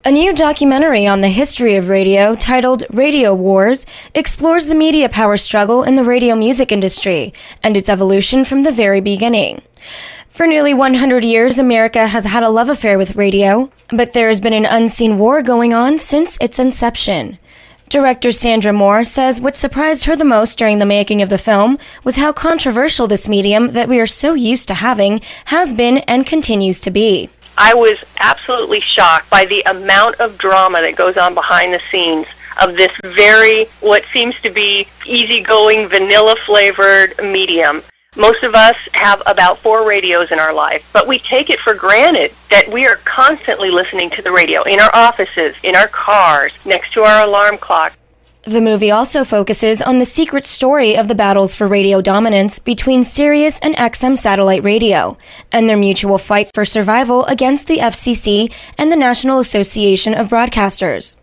A new documentary on the history of radio, titled Radio Wars, explores the media power struggle in the radio music industry and its evolution from the very beginning. For nearly 100 years, America has had a love affair with radio, but there has been an unseen war going on since its inception. Director Sandra Mohr says what surprised her the most during the making of the film was how controversial this medium that we are so used to having has been and continues to be. I was absolutely shocked by the amount of drama that goes on behind the scenes of this very, what seems to be easygoing, vanilla-flavored medium. Most of us have about 4 radios in our life, but we take it for granted that we are constantly listening to the radio in our offices, in our cars, next to our alarm clock. The movie also focuses on the secret story of the battles for radio dominance between Sirius and XM satellite radio, and their mutual fight for survival against the FCC and the National Association of Broadcasters.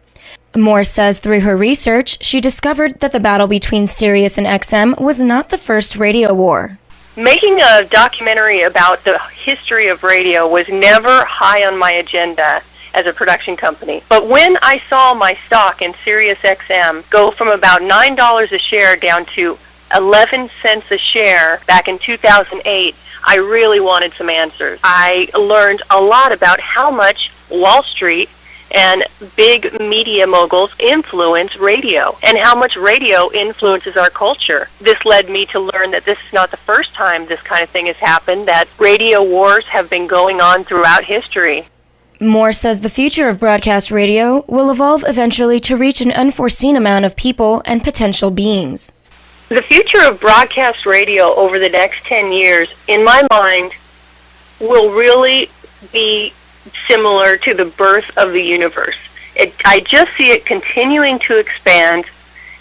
Mohr says through her research, she discovered that the battle between Sirius and XM was not the first radio war. Making a documentary about the history of radio was never high on my agenda as a production company. But when I saw my stock in SiriusXM go from about $9 a share down to 11 cents a share back in 2008, I really wanted some answers. I learned a lot about how much Wall Street and big media moguls influence radio and how much radio influences our culture. This led me to learn that this is not the first time this kind of thing has happened, that radio wars have been going on throughout history. Mohr says the future of broadcast radio will evolve eventually to reach an unforeseen amount of people and potential beings. The future of broadcast radio over the next 10 years, in my mind, will really be similar to the birth of the universe. I just see it continuing to expand,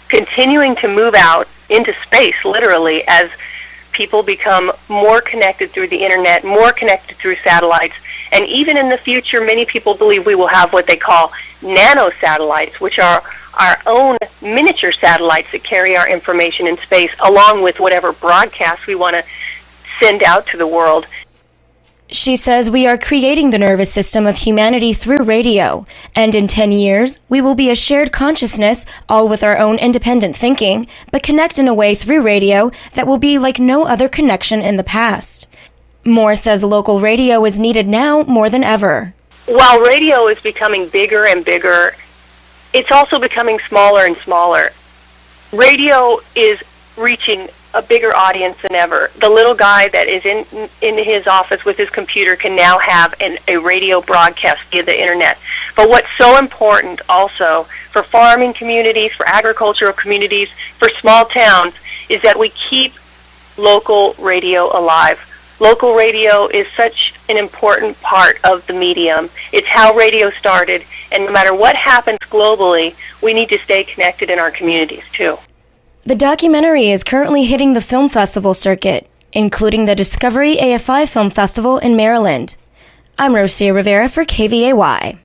continuing to move out into space, literally, as people become more connected through the internet, more connected through satellites. And even in the future, many people believe we will have what they call nanosatellites, which are our own miniature satellites that carry our information in space, along with whatever broadcasts we want to send out to the world. She says we are creating the nervous system of humanity through radio, and in 10 years, we will be a shared consciousness, all with our own independent thinking, but connect in a way through radio that will be like no other connection in the past. Mohr says local radio is needed now more than ever. While radio is becoming bigger and bigger, it's also becoming smaller and smaller. Radio is reaching a bigger audience than ever. The little guy that is in his office with his computer can now have a radio broadcast via the internet. But what's so important also for farming communities, for agricultural communities, for small towns, is that we keep local radio alive. Local radio is such an important part of the medium. It's how radio started, and no matter what happens globally, we need to stay connected in our communities too. The documentary is currently hitting the film festival circuit, including the Discovery AFI Film Festival in Maryland. I'm Rosia Rivera for KVAY.